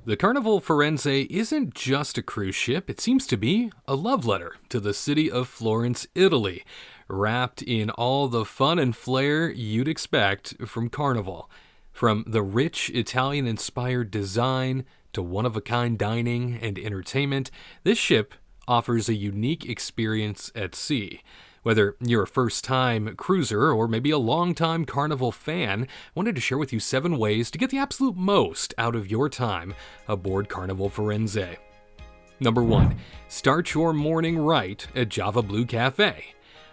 The Carnival Firenze isn't just a cruise ship, it seems to be a love letter to the city of Florence, Italy, wrapped in all the fun and flair you'd expect from Carnival. From the rich Italian-inspired design to one-of-a-kind dining and entertainment, this ship offers a unique experience at sea. Whether you're a first-time cruiser or maybe a long-time Carnival fan, I wanted to share with you 7 ways to get the absolute most out of your time aboard Carnival Firenze. Number 1. Start your morning right at JavaBlue Cafe.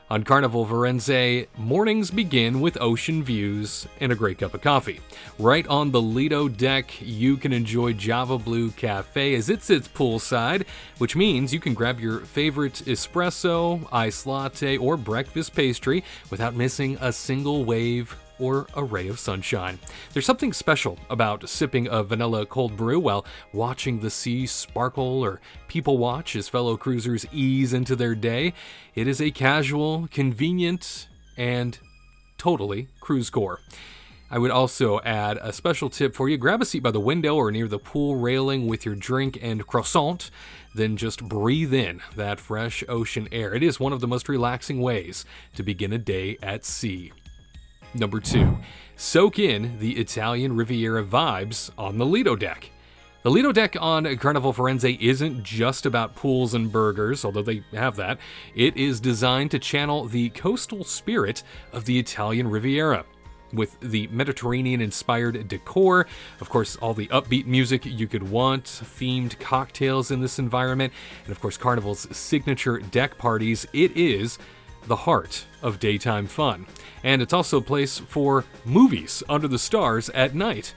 On Carnival Firenze, mornings begin with ocean views and a great cup of coffee. Right on the Lido Deck, you can enjoy JavaBlue Cafe as it sits poolside, which means you can grab your favorite espresso, iced latte, or breakfast pastry without missing a single wave or a ray of sunshine. There's something special about sipping a vanilla cold brew while watching the sea sparkle or people watch as fellow cruisers ease into their day. It is a casual, convenient, and totally cruise core. I would also add a special tip for you. Grab a seat by the window or near the pool railing with your drink and croissant. Then just breathe in that fresh ocean air. It is one of the most relaxing ways to begin a day at sea. Number 2, soak in the Italian Riviera vibes on the Lido Deck. The Lido Deck on Carnival Firenze isn't just about pools and burgers, although they have that. It is designed to channel the coastal spirit of the Italian Riviera. With the Mediterranean-inspired decor, of course, all the upbeat music you could want, themed cocktails in this environment, and of course, Carnival's signature deck parties, it is the heart of daytime fun. And it's also a place for movies under the stars at night.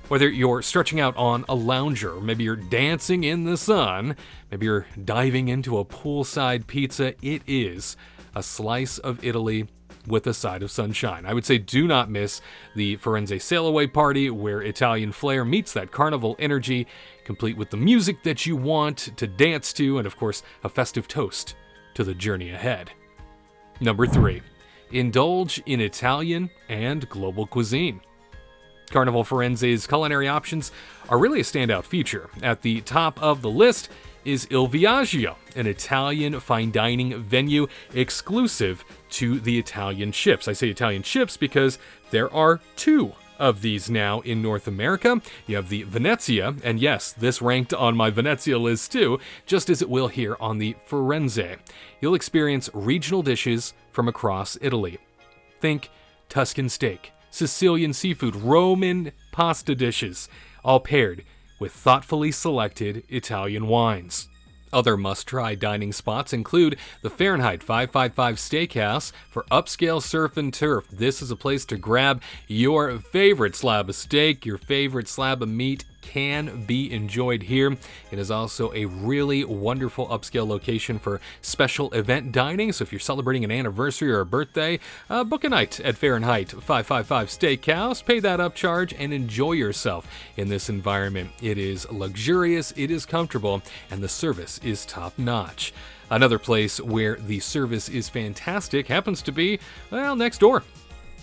Whether you're stretching out on a lounger, maybe you're dancing in the sun, maybe you're diving into a poolside pizza, it is a slice of Italy with a side of sunshine. I would say do not miss the Firenze Sail Away Party, where Italian flair meets that carnival energy, complete with the music that you want to dance to, and of course, a festive toast to the journey ahead. Number 3, indulge in Italian and global cuisine. Carnival Firenze's culinary options are really a standout feature. At the top of the list is Il Viaggio, an Italian fine dining venue exclusive to the Italian ships. I say Italian ships because there are 2 of these now in North America. You have the Venezia, and yes, this ranked on my Venezia list too, just as it will here on the Firenze. You'll experience regional dishes from across Italy. Think Tuscan steak, Sicilian seafood, Roman pasta dishes, all paired with thoughtfully selected Italian wines. Other must-try dining spots include the Fahrenheit 555 Steakhouse for upscale surf and turf. This is a place to grab your favorite slab of steak, your favorite slab of meat can be enjoyed here. It is also a really wonderful upscale location for special event dining. So if you're celebrating an anniversary or a birthday, book a night at Fahrenheit 555 Steakhouse, pay that upcharge, and enjoy yourself in this environment. It is luxurious, it is comfortable, and the service is top-notch. Another place where the service is fantastic happens to be, well, next door.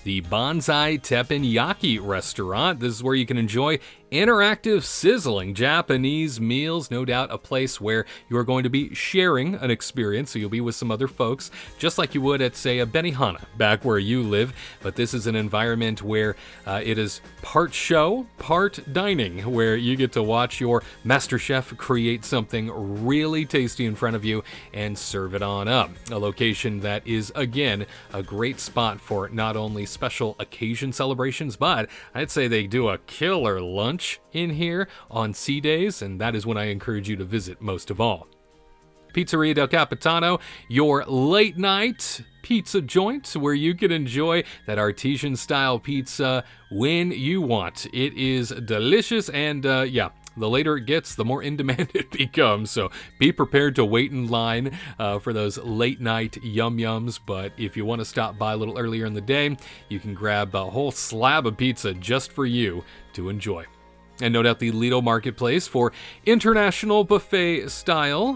The Bonsai Teppanyaki restaurant. This is where you can enjoy interactive, sizzling Japanese meals. No doubt a place where you are going to be sharing an experience, so you'll be with some other folks, just like you would at, say, a Benihana, back where you live. But this is an environment where it is part show, part dining, where you get to watch your master chef create something really tasty in front of you and serve it on up. A location that is, again, a great spot for not only special occasion celebrations, but I'd say they do a killer lunch in here on sea days, and that is when I encourage you to visit most of all. Pizzeria del Capitano, your late night pizza joint where you can enjoy that artisan style pizza when you want. It is delicious, and the later it gets, the more in demand it becomes. So be prepared to wait in line for those late night yum-yums. But if you want to stop by a little earlier in the day, you can grab a whole slab of pizza just for you to enjoy. And no doubt the Lido Marketplace for international buffet style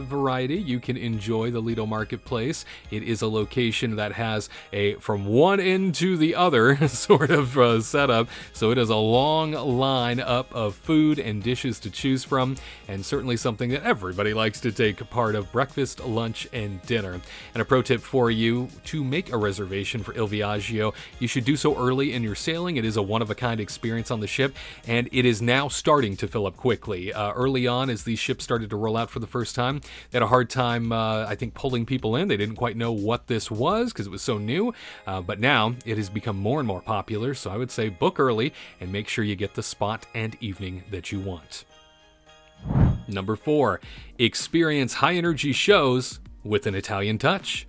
variety. You can enjoy the Lido Marketplace. It is a location that has a from one end to the other sort of setup. So it is a long line up of food and dishes to choose from, and certainly something that everybody likes to take part of: breakfast, lunch, and dinner. And a pro tip for you: to make a reservation for Il Viaggio, you should do so early in your sailing. It is a one-of-a-kind experience on the ship, and it is now starting to fill up quickly. Early on, as these ships started to roll out for the first time, they had a hard time, I think, pulling people in. They didn't quite know what this was because it was so new, but now it has become more and more popular, so I would say book early and make sure you get the spot and evening that you want. Number 4, experience high-energy shows with an Italian touch.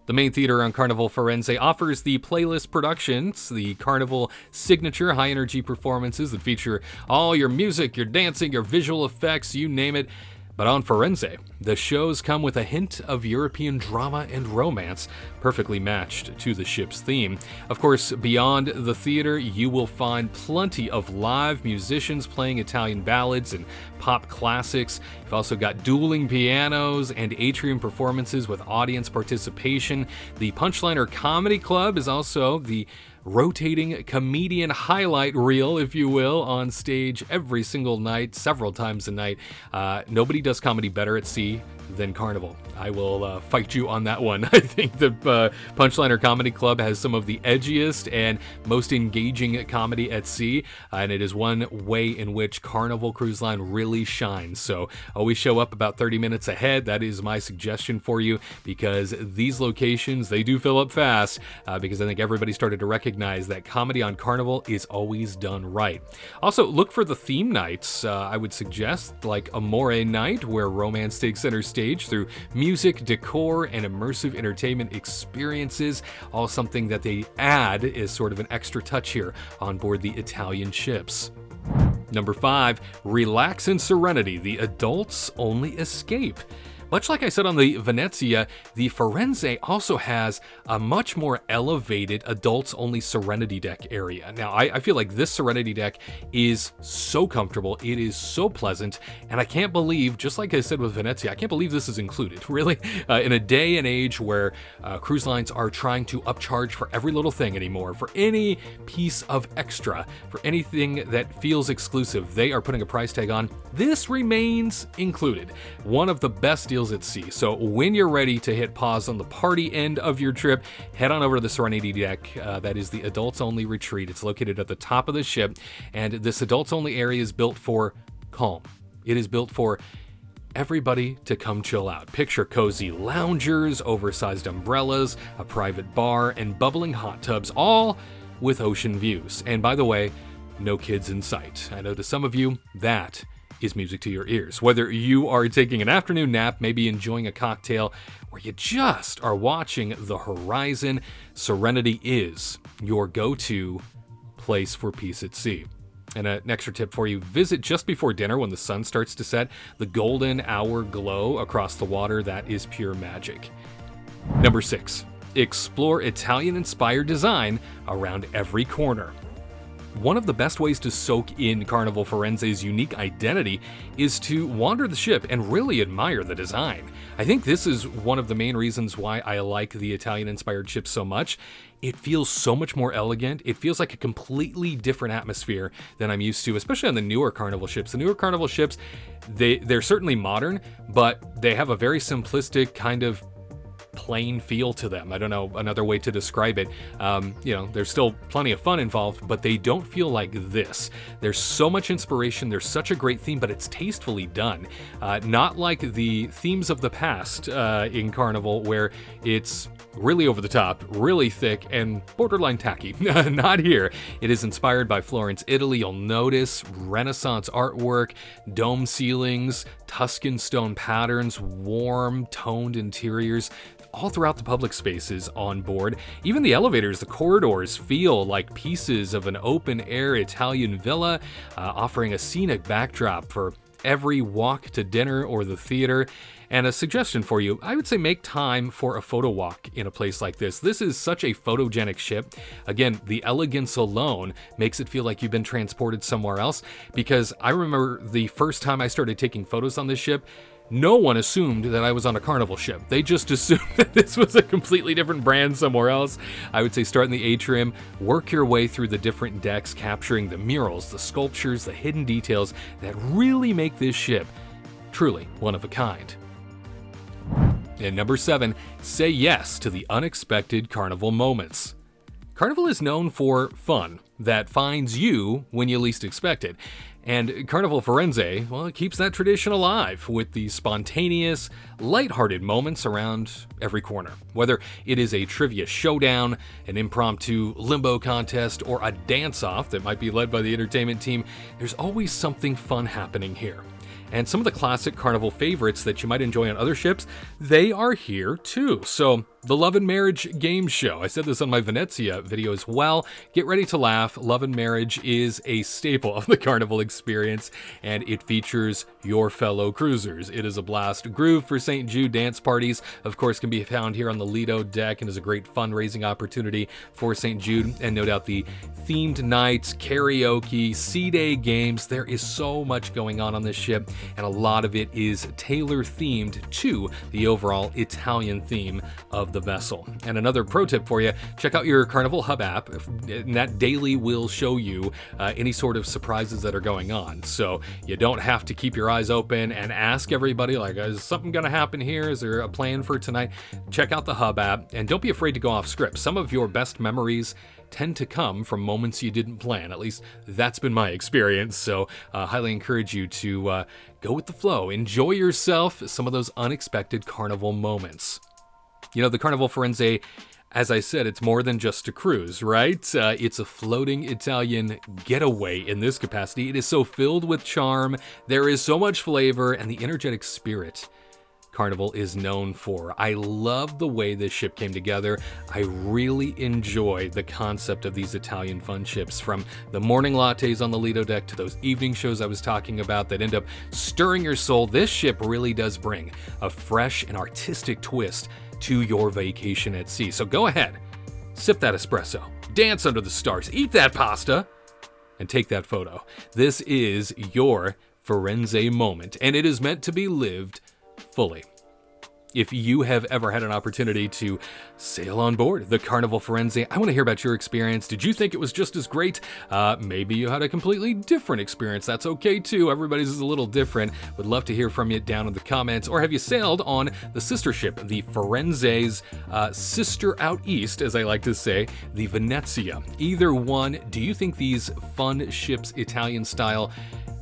The main theater on Carnival Firenze offers the playlist productions, the Carnival signature high-energy performances that feature all your music, your dancing, your visual effects, you name it. But on Firenze, the shows come with a hint of European drama and romance, perfectly matched to the ship's theme. Of course, beyond the theater, you will find plenty of live musicians playing Italian ballads and pop classics. You've also got dueling pianos and atrium performances with audience participation. The Punchliner Comedy Club is also the rotating comedian highlight reel, if you will, on stage every single night, several times a night. Nobody does comedy better at sea than Carnival. I will fight you on that one. I think the Punchliner Comedy Club has some of the edgiest and most engaging comedy at sea, and it is one way in which Carnival Cruise Line really shines. So always show up about 30 minutes ahead. That is my suggestion for you, because these locations, they do fill up fast, because I think everybody started to recognize that comedy on Carnival is always done right. Also, look for the theme nights. I would suggest, like Amore Night, where romance takes center stage through music, decor, and immersive entertainment experiences, all something that they add is sort of an extra touch here on board the Italian ships. Number 5, relax in Serenity, the adults only escape. Much like I said on the Venezia, the Firenze also has a much more elevated adults-only Serenity Deck area. Now, I feel like this Serenity Deck is so comfortable, it is so pleasant, and I can't believe, just like I said with Venezia, I can't believe this is included, really. In a day and age where cruise lines are trying to upcharge for every little thing anymore, for any piece of extra, for anything that feels exclusive, they are putting a price tag on. This remains included. One of the best deals at sea. So when you're ready to hit pause on the party end of your trip, head on over to the Serenity Deck. That is the adults only retreat. It's located at the top of the ship, and this adults only area is built for calm. It is built for everybody to come chill out. Picture cozy loungers, oversized umbrellas, a private bar, and bubbling hot tubs, all with ocean views. And by the way, no kids in sight. I know to some of you, that is music to your ears. Whether you are taking an afternoon nap, maybe enjoying a cocktail, or you just are watching the horizon, Serenity is your go-to place for peace at sea. And an extra tip for you: visit just before dinner when the sun starts to set. The golden hour glow across the water, that is pure magic. Number 6, explore Italian-inspired design around every corner. One of the best ways to soak in Carnival Firenze's unique identity is to wander the ship and really admire the design. I think this is one of the main reasons why I like the Italian-inspired ships so much. It feels so much more elegant. It feels like a completely different atmosphere than I'm used to, especially on the newer Carnival ships. The newer Carnival ships, they're certainly modern, but they have a very simplistic kind of plain feel to them. I don't know another way to describe it. There's still plenty of fun involved, but they don't feel like this. There's so much inspiration, there's such a great theme, but it's tastefully done. Not like the themes of the past in Carnival, where it's really over the top, really thick, and borderline tacky. Not here. It is inspired by Florence, Italy. You'll notice Renaissance artwork, dome ceilings, Tuscan stone patterns, warm, toned interiors, all throughout the public spaces on board. Even the elevators, the corridors feel like pieces of an open-air Italian villa, offering a scenic backdrop for every walk to dinner or the theater. And a suggestion for you, I would say make time for a photo walk in a place like this. This is such a photogenic ship. Again, the elegance alone makes it feel like you've been transported somewhere else, because I remember the first time I started taking photos on this ship, no one assumed that I was on a Carnival ship. They just assumed that this was a completely different brand somewhere else. I would say start in the atrium, work your way through the different decks, capturing the murals, the sculptures, the hidden details that really make this ship truly one of a kind. And number 7, say yes to the unexpected Carnival moments. Carnival is known for fun that finds you when you least expect it. And Carnival Firenze, well, it keeps that tradition alive with the spontaneous, lighthearted moments around every corner. Whether it is a trivia showdown, an impromptu limbo contest, or a dance-off that might be led by the entertainment team, there's always something fun happening here. And some of the classic Carnival favorites that you might enjoy on other ships, they are here too. So, the Love and Marriage game show. I said this on my Venezia video as well. Get ready to laugh. Love and Marriage is a staple of the Carnival experience, and it features your fellow cruisers. It is a blast. Groove for St. Jude dance parties, of course, can be found here on the Lido Deck and is a great fundraising opportunity for St. Jude. And no doubt the themed nights, karaoke, sea day games. There is so much going on this ship, and a lot of it is tailor-themed to the overall Italian theme of the vessel. And another pro tip for you, check out your Carnival Hub app, and that daily will show you any sort of surprises that are going on. So you don't have to keep your eyes open and ask everybody, like, is something going to happen here? Is there a plan for tonight? Check out the Hub app, and don't be afraid to go off script. Some of your best memories tend to come from moments you didn't plan. At least that's been my experience. So highly encourage you to go with the flow. Enjoy yourself some of those unexpected Carnival moments. You know, the Carnival Firenze, as I said, it's more than just a cruise, right? It's a floating Italian getaway in this capacity. It is so filled with charm. There is so much flavor and the energetic spirit Carnival is known for. I love the way this ship came together. I really enjoy the concept of these Italian fun ships, from the morning lattes on the Lido Deck to those evening shows I was talking about that end up stirring your soul. This ship really does bring a fresh and artistic twist to your vacation at sea. So go ahead, sip that espresso, dance under the stars, eat that pasta, and take that photo. This is your Firenze moment, and it is meant to be lived fully. If you have ever had an opportunity to sail on board the Carnival Firenze, I want to hear about your experience. Did you think it was just as great? Maybe you had a completely different experience. That's okay too. Everybody's is a little different. Would love to hear from you down in the comments. Or have you sailed on the sister ship, the Firenze's sister out east, as I like to say, the Venezia? Either one, do you think these fun ships, Italian style,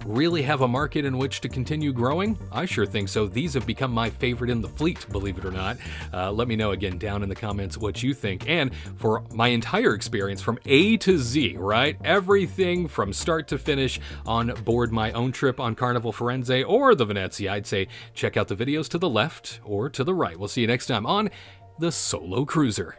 really have a market in which to continue growing? I sure think so. These have become my favorite in the fleet, believe it or not. Let me know again down in the comments what you think. And for my entire experience from A to Z, right? Everything from start to finish on board my own trip on Carnival Firenze or the Venezia, I'd say check out the videos to the left or to the right. We'll see you next time on the Solo Cruiser.